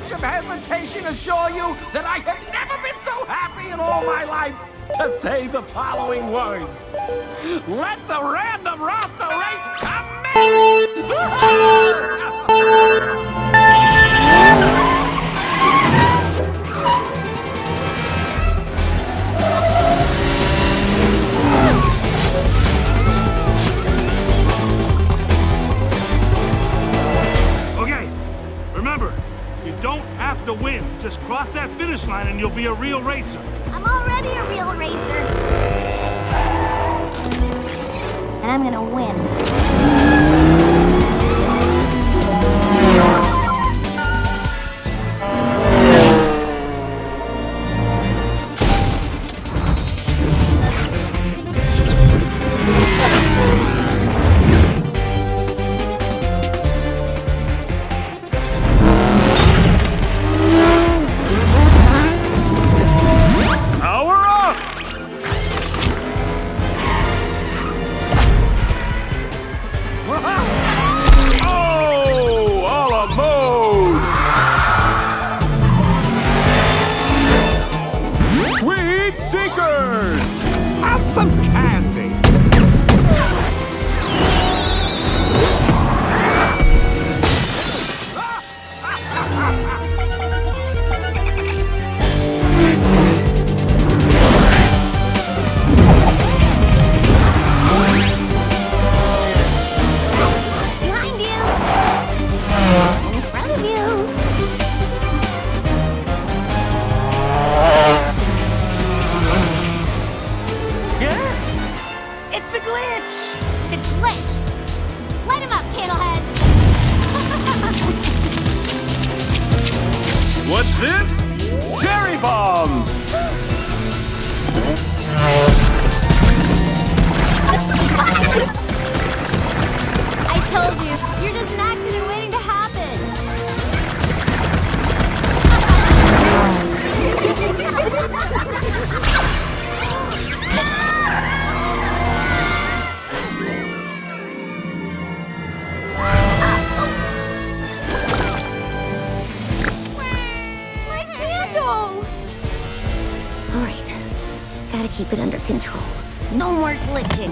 flash of hesitation assure you that I have never been so happy in all my life to say the following words. Let the random roster race commence! Remember, you don't have to win. Just cross that finish line and you'll be a real racer. I'm already a real racer. And I'm gonna win. What's this? Cherry bombs! I told you, you're just an accident waiting to happen. Keep it under control. No more glitching.